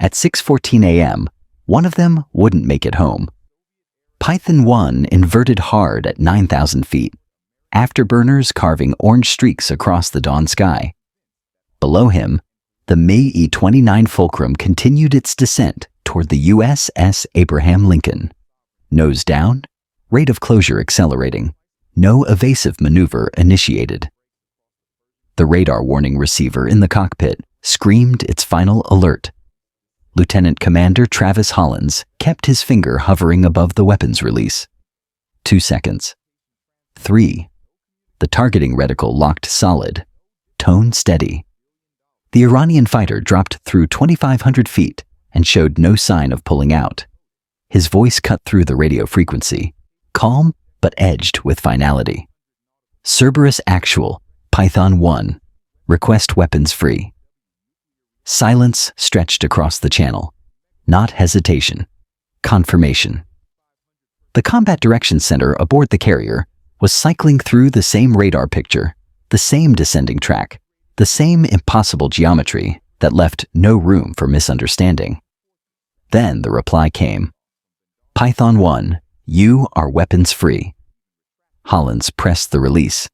At 6:14 a.m., one of them wouldn't make it home. Python 1 inverted hard at 9,000 feet, afterburners carving orange streaks across the dawn sky. Below him, the MiG-29 Fulcrum continued its descent toward the USS Abraham Lincoln. Nose down, rate of closure accelerating, no evasive maneuver initiated. The radar warning receiver in the cockpit screamed its final alert. Lieutenant Commander Travis Hollins kept his finger hovering above the weapons release. 2 seconds. 3. The targeting reticle locked solid, tone steady. The Iranian fighter dropped through 2,500 feet and showed no sign of pulling out. His voice cut through the radio frequency, calm but edged with finality. Cerberus Actual, Python 1, request weapons free. Silence stretched across the channel. Not hesitation. Confirmation. The Combat Direction Center aboard the carrier was cycling through the same radar picture, the same descending track, the same impossible geometry that left no room for misunderstanding. Then the reply came. Python 1, you are weapons free. Hollins pressed the release.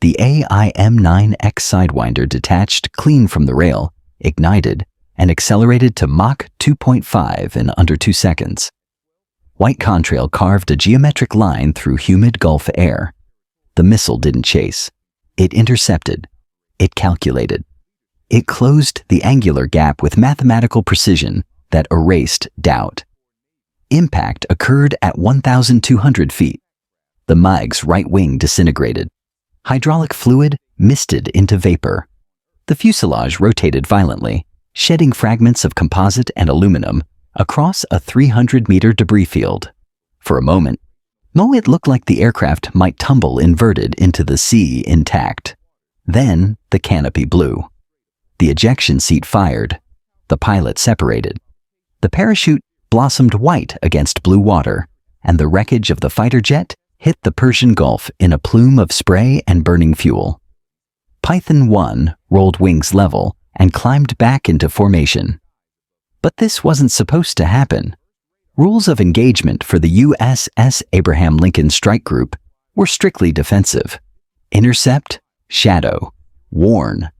The AIM-9X Sidewinder detached clean from the rail, ignited, and accelerated to Mach 2.5 in under 2 seconds. White contrail carved a geometric line through humid Gulf air. The missile didn't chase. It intercepted. It calculated. It closed the angular gap with mathematical precision that erased doubt. Impact occurred at 1,200 feet. The MiG's right wing disintegrated. Hydraulic fluid misted into vapor. The fuselage rotated violently, shedding fragments of composite and aluminum across a 300-meter debris field. For a moment, it looked like the aircraft might tumble inverted into the sea intact. Then the canopy blew. The ejection seat fired. The pilot separated. The parachute blossomed white against blue water, and the wreckage of the fighter jet hit the Persian Gulf in a plume of spray and burning fuel. Python 1 rolled wings level and climbed back into formation. But this wasn't supposed to happen. Rules of engagement for the USS Abraham Lincoln Strike Group were strictly defensive. Intercept, shadow, warn,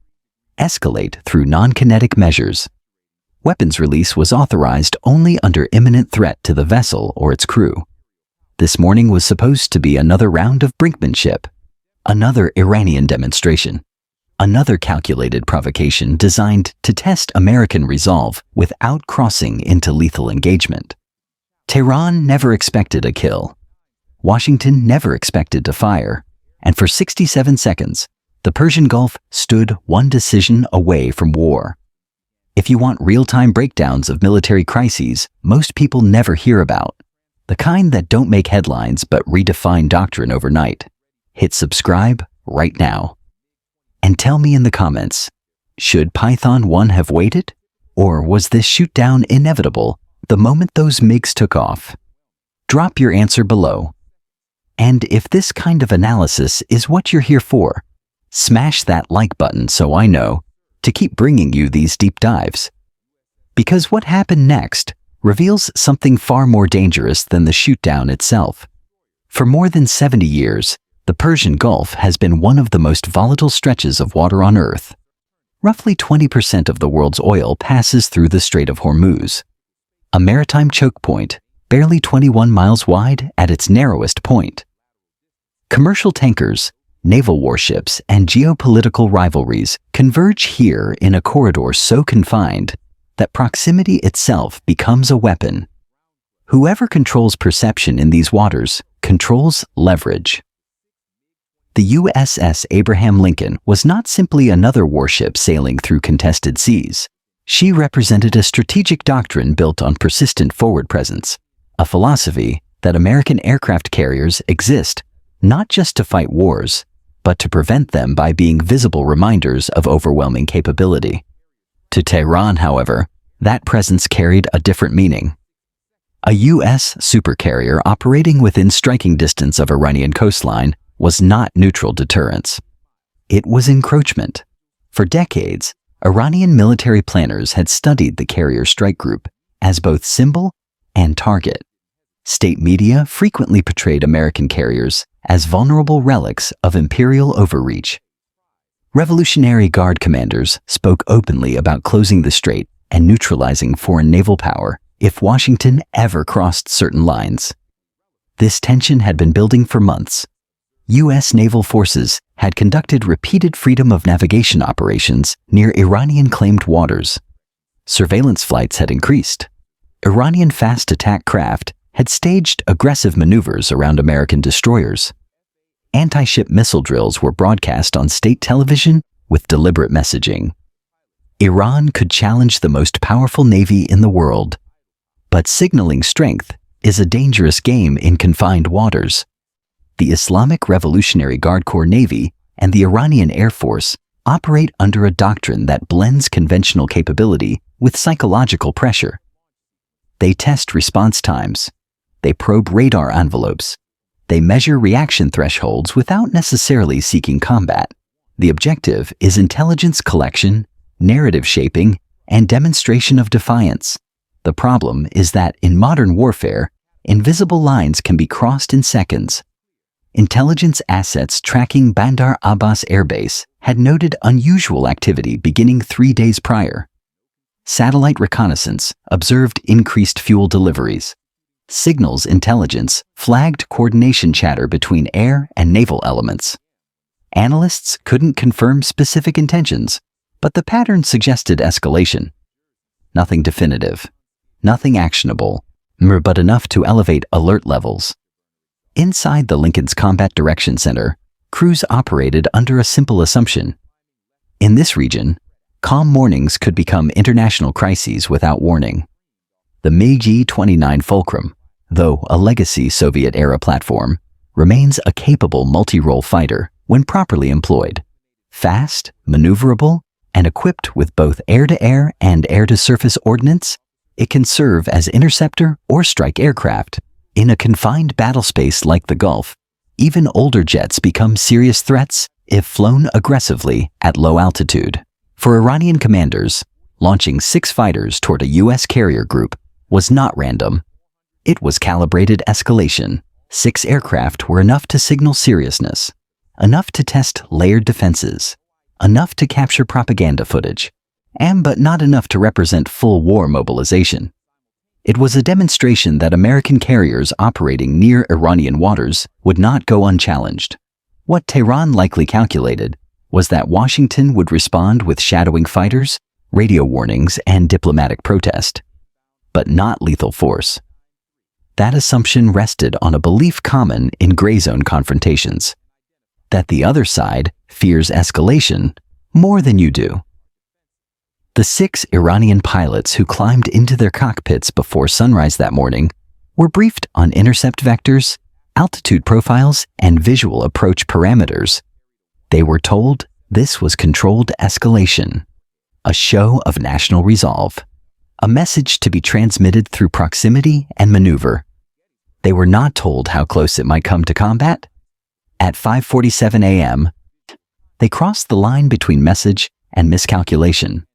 escalate through non-kinetic measures. Weapons release was authorized only under imminent threat to the vessel or its crew. This morning was supposed to be another round of brinkmanship, another Iranian demonstration, another calculated provocation designed to test American resolve without crossing into lethal engagement. Tehran never expected a kill. Washington never expected to fire, and for 67 seconds, the Persian Gulf stood one decision away from war. If you want real-time breakdowns of military crises most people never hear about, the kind that don't make headlines but redefine doctrine overnight, hit subscribe right now. And tell me in the comments, should Python 1 have waited? Or was this shoot-down inevitable the moment those MiGs took off? Drop your answer below. And if this kind of analysis is what you're here for, smash that like button so I know to keep bringing you these deep dives. Because what happened next reveals something far more dangerous than the shoot-down itself. For more than 70 years, the Persian Gulf has been one of the most volatile stretches of water on Earth. Roughly 20% of the world's oil passes through the Strait of Hormuz, a maritime choke point barely 21 miles wide at its narrowest point. Commercial tankers, naval warships, and geopolitical rivalries converge here in a corridor so confined that proximity itself becomes a weapon. Whoever controls perception in these waters controls leverage. The USS Abraham Lincoln was not simply another warship sailing through contested seas. She represented a strategic doctrine built on persistent forward presence, a philosophy that American aircraft carriers exist not just to fight wars, but to prevent them by being visible reminders of overwhelming capability. To Tehran, however, that presence carried a different meaning. A U.S. supercarrier operating within striking distance of Iranian coastline was not neutral deterrence. It was encroachment. For decades, Iranian military planners had studied the carrier strike group as both symbol and target. State media frequently portrayed American carriers as vulnerable relics of imperial overreach. Revolutionary Guard commanders spoke openly about closing the strait and neutralizing foreign naval power if Washington ever crossed certain lines. This tension had been building for months. U.S. naval forces had conducted repeated freedom of navigation operations near Iranian-claimed waters. Surveillance flights had increased. Iranian fast attack craft had staged aggressive maneuvers around American destroyers. Anti-ship missile drills were broadcast on state television with deliberate messaging. Iran could challenge the most powerful navy in the world. But signaling strength is a dangerous game in confined waters. The Islamic Revolutionary Guard Corps Navy and the Iranian Air Force operate under a doctrine that blends conventional capability with psychological pressure. They test response times. They probe radar envelopes. They measure reaction thresholds without necessarily seeking combat. The objective is intelligence collection, narrative shaping, and demonstration of defiance. The problem is that in modern warfare, invisible lines can be crossed in seconds. Intelligence assets tracking Bandar Abbas Air Base had noted unusual activity beginning 3 days prior. Satellite reconnaissance observed increased fuel deliveries. Signals intelligence flagged coordination chatter between air and naval elements. Analysts couldn't confirm specific intentions, but the pattern suggested escalation. Nothing definitive, nothing actionable, but enough to elevate alert levels. Inside the Lincoln's Combat Direction Center, crews operated under a simple assumption. In this region, calm mornings could become international crises without warning. The MiG-29 Fulcrum, though a legacy Soviet-era platform, remains a capable multi-role fighter when properly employed. Fast, maneuverable, and equipped with both air-to-air and air-to-surface ordnance, it can serve as interceptor or strike aircraft. In a confined battle space like the Gulf, even older jets become serious threats if flown aggressively at low altitude. For Iranian commanders, launching 6 fighters toward a U.S. carrier group was not random. It was calibrated escalation. 6 aircraft were enough to signal seriousness, enough to test layered defenses, enough to capture propaganda footage, but not enough to represent full war mobilization. It was a demonstration that American carriers operating near Iranian waters would not go unchallenged. What Tehran likely calculated was that Washington would respond with shadowing fighters, radio warnings, and diplomatic protest, but not lethal force. That assumption rested on a belief common in gray zone confrontations, that the other side fears escalation more than you do. The 6 Iranian pilots who climbed into their cockpits before sunrise that morning were briefed on intercept vectors, altitude profiles, and visual approach parameters. They were told this was controlled escalation, a show of national resolve, a message to be transmitted through proximity and maneuver. They were not told how close it might come to combat. At 5:47 a.m., they crossed the line between message and miscalculation.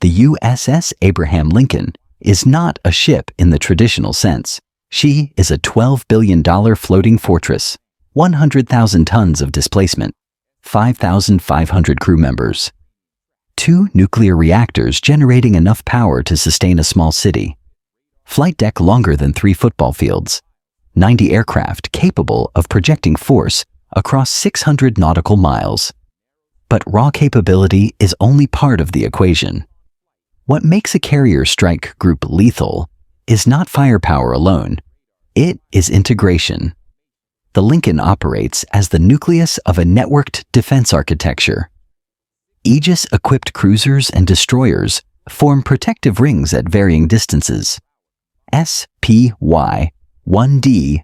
The USS Abraham Lincoln is not a ship in the traditional sense. She is a $12 billion floating fortress, 100,000 tons of displacement, 5,500 crew members, 2 nuclear reactors generating enough power to sustain a small city, flight deck longer than 3 football fields, 90 aircraft capable of projecting force across 600 nautical miles. But raw capability is only part of the equation. What makes a carrier strike group lethal is not firepower alone. It is integration. The Lincoln operates as the nucleus of a networked defense architecture. Aegis-equipped cruisers and destroyers form protective rings at varying distances. SPY-1D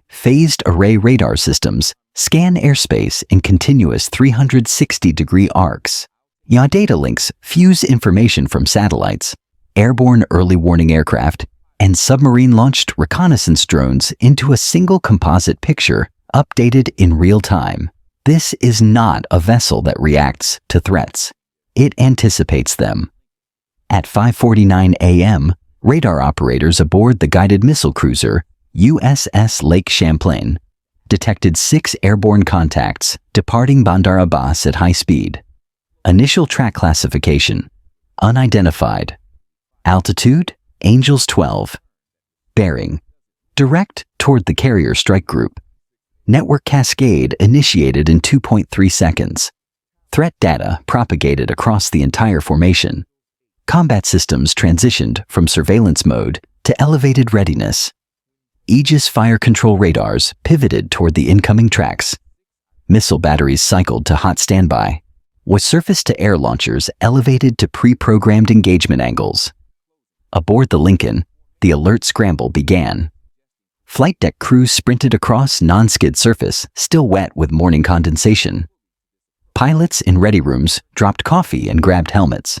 phased array radar systems scan airspace in continuous 360-degree arcs. Data links fuse information from satellites, airborne early warning aircraft, and submarine-launched reconnaissance drones into a single composite picture updated in real time. This is not a vessel that reacts to threats. it anticipates them. At 5:49 a.m., radar operators aboard the guided missile cruiser USS Lake Champlain detected 6 airborne contacts departing Bandar Abbas at high speed. Initial track classification: unidentified. Altitude: Angels 12. Bearing: direct toward the carrier strike group. Network cascade initiated in 2.3 seconds. Threat data propagated across the entire formation. Combat systems transitioned from surveillance mode to elevated readiness. Aegis fire control radars pivoted toward the incoming tracks. Missile batteries cycled to hot standby, with surface-to-air launchers elevated to pre-programmed engagement angles. Aboard the Lincoln, the alert scramble began. Flight deck crews sprinted across non-skid surface, still wet with morning condensation. Pilots in ready rooms dropped coffee and grabbed helmets.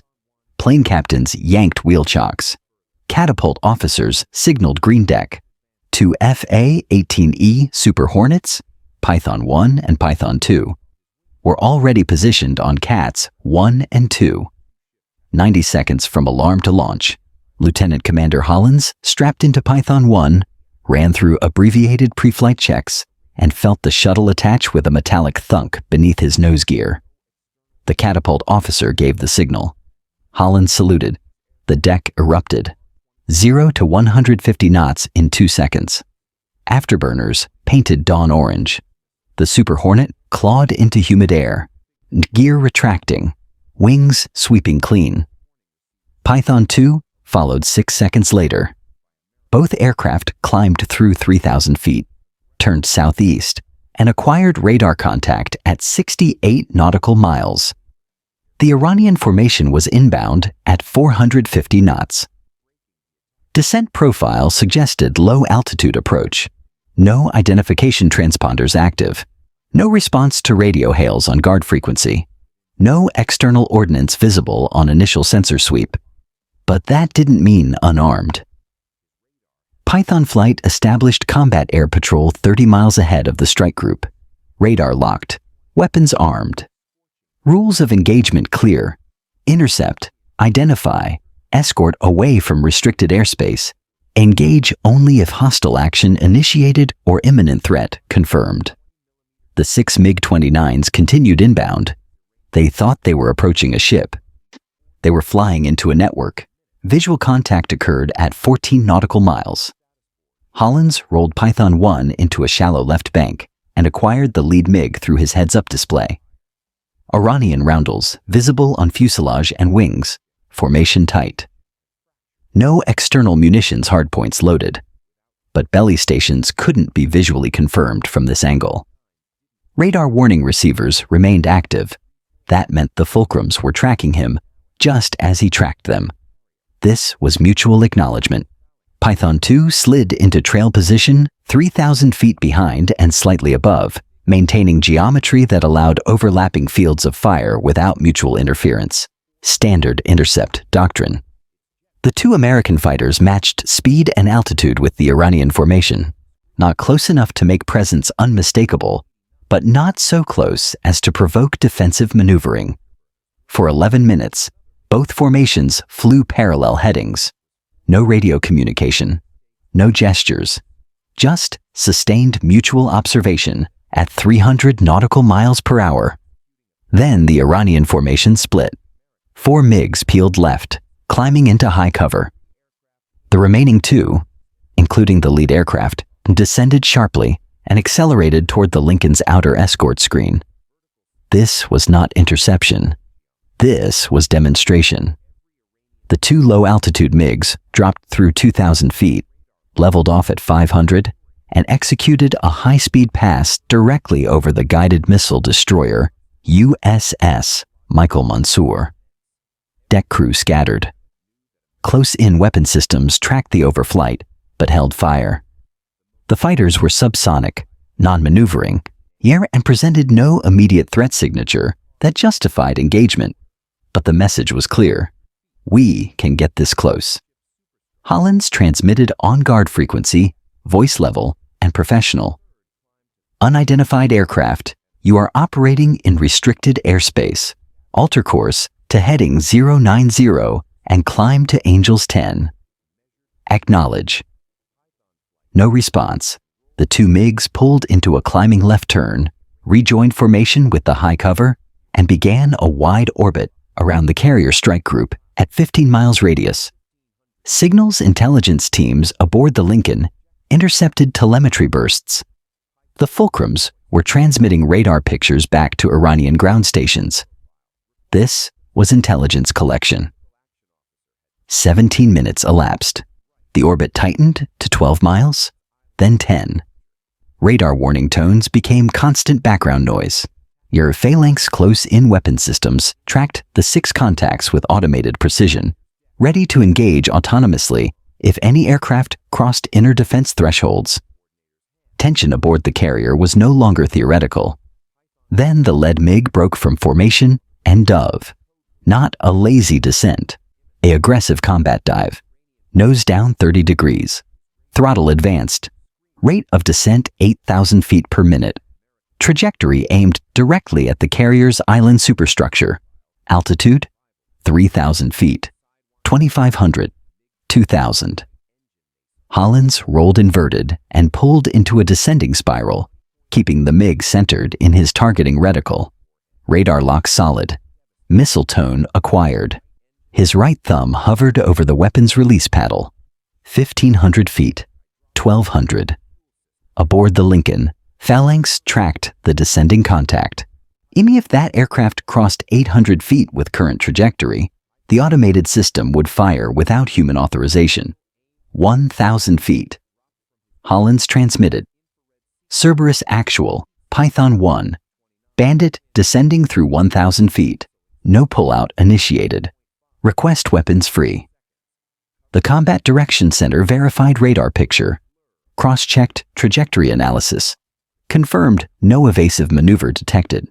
Plane captains yanked wheel chocks. Catapult officers signaled green deck. 2 FA-18E Super Hornets, Python 1 and Python 2, were already positioned on CATS 1 and 2. 90 seconds from alarm to launch, Lieutenant Commander Hollins, strapped into Python 1, ran through abbreviated pre-flight checks and felt the shuttle attach with a metallic thunk beneath his nose gear. The catapult officer gave the signal. Hollins saluted. The deck erupted. 0 to 150 knots in 2 seconds. Afterburners painted dawn orange. The Super Hornet clawed into humid air, gear retracting, wings sweeping clean. Python 2 followed 6 seconds later. Both aircraft climbed through 3,000 feet, turned southeast, and acquired radar contact at 68 nautical miles. The Iranian formation was inbound at 450 knots. Descent profile suggested low-altitude approach. No identification transponders active. No response to radio hails on guard frequency. No external ordnance visible on initial sensor sweep. But that didn't mean unarmed. Python flight established combat air patrol 30 miles ahead of the strike group. Radar locked. Weapons armed. Rules of engagement clear. Intercept. Identify. Escort away from restricted airspace. Engage only if hostile action initiated or imminent threat confirmed. The 6 MiG-29s continued inbound. They thought they were approaching a ship. They were flying into a network. Visual contact occurred at 14 nautical miles. Hollins rolled Python 1 into a shallow left bank and acquired the lead MiG through his heads-up display. Iranian roundels visible on fuselage and wings. Formation tight. No external munitions hardpoints loaded, but belly stations couldn't be visually confirmed from this angle. Radar warning receivers remained active. That meant the fulcrums were tracking him just as he tracked them. This was mutual acknowledgement. Python 2 slid into trail position 3,000 feet behind and slightly above, maintaining geometry that allowed overlapping fields of fire without mutual interference. Standard intercept doctrine. The 2 American fighters matched speed and altitude with the Iranian formation, not close enough to make presence unmistakable, but not so close as to provoke defensive maneuvering. For 11 minutes, both formations flew parallel headings. No radio communication, no gestures, just sustained mutual observation at 300 nautical miles per hour. Then the Iranian formation split. 4 MiGs peeled left, climbing into high cover. The remaining 2, including the lead aircraft, descended sharply and accelerated toward the Lincoln's outer escort screen. This was not interception. This was demonstration. The 2 low-altitude MiGs dropped through 2,000 feet, leveled off at 500, and executed a high-speed pass directly over the guided missile destroyer USS Michael Mansour. Deck crew scattered. Close-in weapon systems tracked the overflight, but held fire. The fighters were subsonic, non-maneuvering, and presented no immediate threat signature that justified engagement. But the message was clear. We can get this close. Hollins transmitted on-guard frequency, voice level, and professional. Unidentified aircraft, you are operating in restricted airspace. Alter course to heading 090 and climb to Angels 10. Acknowledge. No response. The two MiGs pulled into a climbing left turn, rejoined formation with the high cover, and began a wide orbit around the carrier strike group at 15 miles radius. Signals intelligence teams aboard the Lincoln intercepted telemetry bursts. The Fulcrums were transmitting radar pictures back to Iranian ground stations. This was intelligence collection. 17 minutes elapsed. The orbit tightened to 12 miles, then 10. Radar warning tones became constant background noise. Your Phalanx close-in weapon systems tracked the 6 contacts with automated precision, ready to engage autonomously if any aircraft crossed inner defense thresholds. Tension aboard the carrier was no longer theoretical. Then the lead MiG broke from formation and dove. Not a lazy descent, an aggressive combat dive. Nose down 30 degrees. Throttle advanced. Rate of descent 8,000 feet per minute. Trajectory aimed directly at the carrier's island superstructure. Altitude 3,000 feet. 2,500. 2,000. Hollins rolled inverted and pulled into a descending spiral, keeping the MiG centered in his targeting reticle. Radar lock solid. Missile tone acquired. His right thumb hovered over the weapon's release paddle. 1,500 feet. 1,200. Aboard the Lincoln, Phalanx tracked the descending contact. Even if that aircraft crossed 800 feet with current trajectory, the automated system would fire without human authorization. 1,000 feet. Hollins transmitted. Cerberus actual, Python 1. Bandit descending through 1,000 feet. No pullout initiated. Request weapons free. The Combat Direction Center verified radar picture. Cross-checked trajectory analysis. Confirmed no evasive maneuver detected.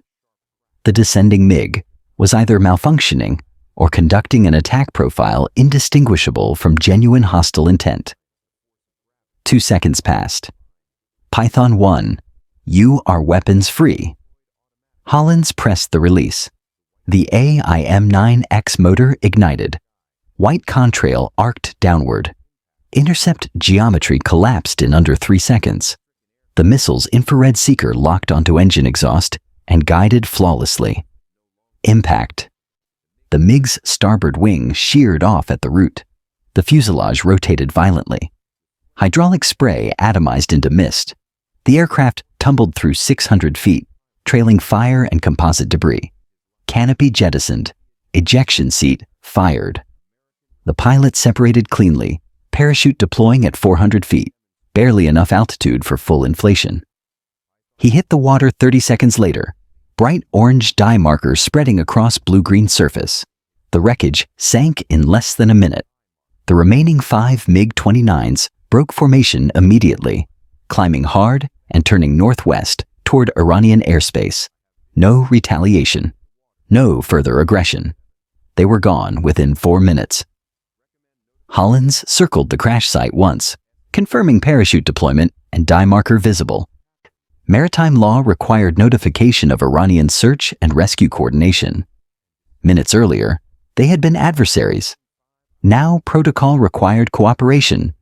The descending MiG was either malfunctioning or conducting an attack profile indistinguishable from genuine hostile intent. 2 seconds passed. Python 1, you are weapons free. Hollins pressed the release. The AIM-9X motor ignited. White contrail arced downward. Intercept geometry collapsed in under 3 seconds. The missile's infrared seeker locked onto engine exhaust and guided flawlessly. Impact. The MiG's starboard wing sheared off at the root. The fuselage rotated violently. Hydraulic spray atomized into mist. The aircraft tumbled through 600 feet, trailing fire and composite debris. Canopy jettisoned. Ejection seat fired. The pilot separated cleanly, parachute deploying at 400 feet, barely enough altitude for full inflation. He hit the water 30 seconds later, bright orange dye markers spreading across blue-green surface. The wreckage sank in less than a minute. The remaining 5 MiG-29s broke formation immediately, climbing hard and turning northwest toward Iranian airspace. No retaliation. No further aggression. They were gone within 4 minutes. Hollins circled the crash site once, confirming parachute deployment and dye marker visible. Maritime law required notification of Iranian search and rescue coordination. Minutes earlier, they had been adversaries. Now protocol required cooperation.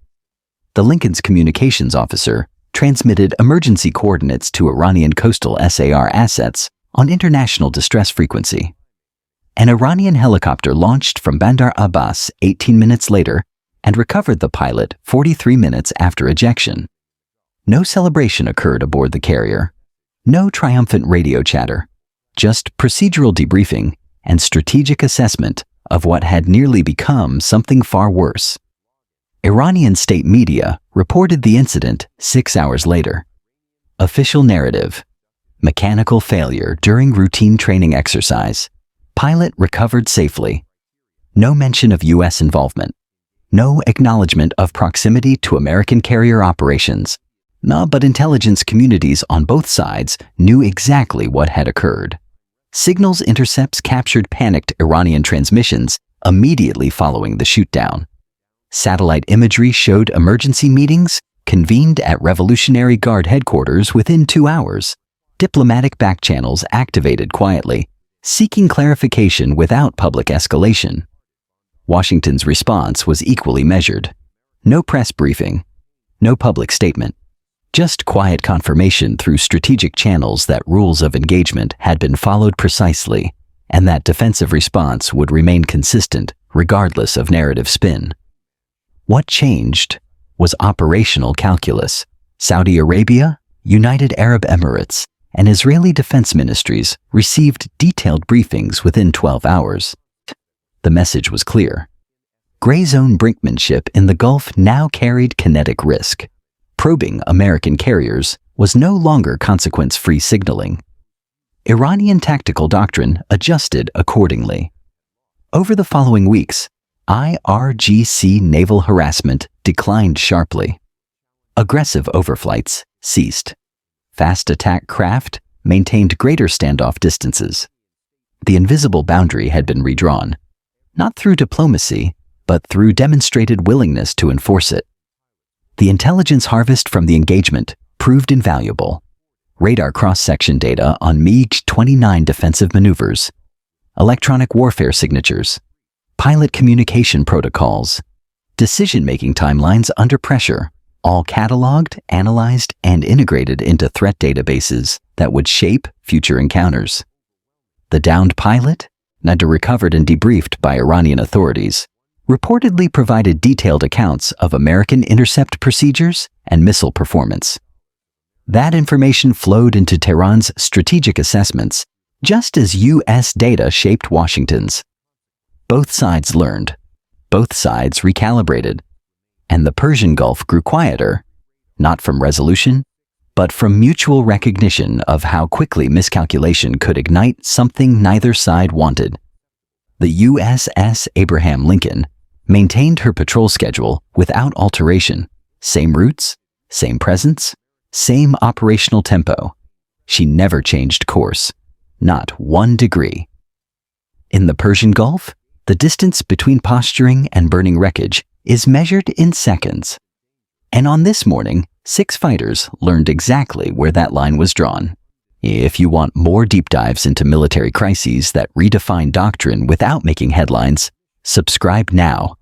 The Lincoln's communications officer transmitted emergency coordinates to Iranian coastal SAR assets on international distress frequency. An Iranian helicopter launched from Bandar Abbas 18 minutes later and recovered the pilot 43 minutes after ejection. No celebration occurred aboard the carrier. No triumphant radio chatter. Just procedural debriefing and strategic assessment of what had nearly become something far worse. Iranian state media reported the incident 6 hours later. Official narrative. Mechanical failure during routine training exercise. Pilot recovered safely. No mention of U.S. involvement. No acknowledgement of proximity to American carrier operations. No, but intelligence communities on both sides knew exactly what had occurred. Signals intercepts captured panicked Iranian transmissions immediately following the shootdown. Satellite imagery showed emergency meetings convened at Revolutionary Guard headquarters within 2 hours. Diplomatic backchannels activated quietly, seeking clarification without public escalation. Washington's response was equally measured. No press briefing, no public statement, just quiet confirmation through strategic channels that rules of engagement had been followed precisely, and that defensive response would remain consistent regardless of narrative spin. What changed was operational calculus. Saudi Arabia, United Arab Emirates, and Israeli defense ministries received detailed briefings within 12 hours. The message was clear. Gray zone brinkmanship in the Gulf now carried kinetic risk. Probing American carriers was no longer consequence-free signaling. Iranian tactical doctrine adjusted accordingly. Over the following weeks, IRGC naval harassment declined sharply. Aggressive overflights ceased. Fast attack craft maintained greater standoff distances. The invisible boundary had been redrawn, not through diplomacy, but through demonstrated willingness to enforce it. The intelligence harvest from the engagement proved invaluable. Radar cross-section data on MiG-29 defensive maneuvers, electronic warfare signatures, pilot communication protocols, decision-making timelines under pressure, all cataloged, analyzed, and integrated into threat databases that would shape future encounters. The downed pilot, later recovered and debriefed by Iranian authorities, reportedly provided detailed accounts of American intercept procedures and missile performance. That information flowed into Tehran's strategic assessments, just as U.S. data shaped Washington's. Both sides learned. Both sides recalibrated. And the Persian Gulf grew quieter, not from resolution, but from mutual recognition of how quickly miscalculation could ignite something neither side wanted. The USS Abraham Lincoln maintained her patrol schedule without alteration. Same routes, same presence, same operational tempo. She never changed course, not 1 degree. In the Persian Gulf, the distance between posturing and burning wreckage is measured in seconds. And on this morning, 6 fighters learned exactly where that line was drawn. If you want more deep dives into military crises that redefine doctrine without making headlines, subscribe now.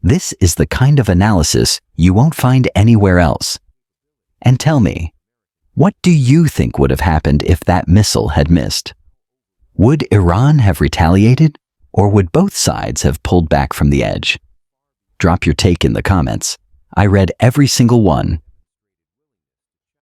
This is the kind of analysis you won't find anywhere else. And tell me, what do you think would have happened if that missile had missed? Would Iran have retaliated, or would both sides have pulled back from the edge? Drop your take in the comments. I read every single one,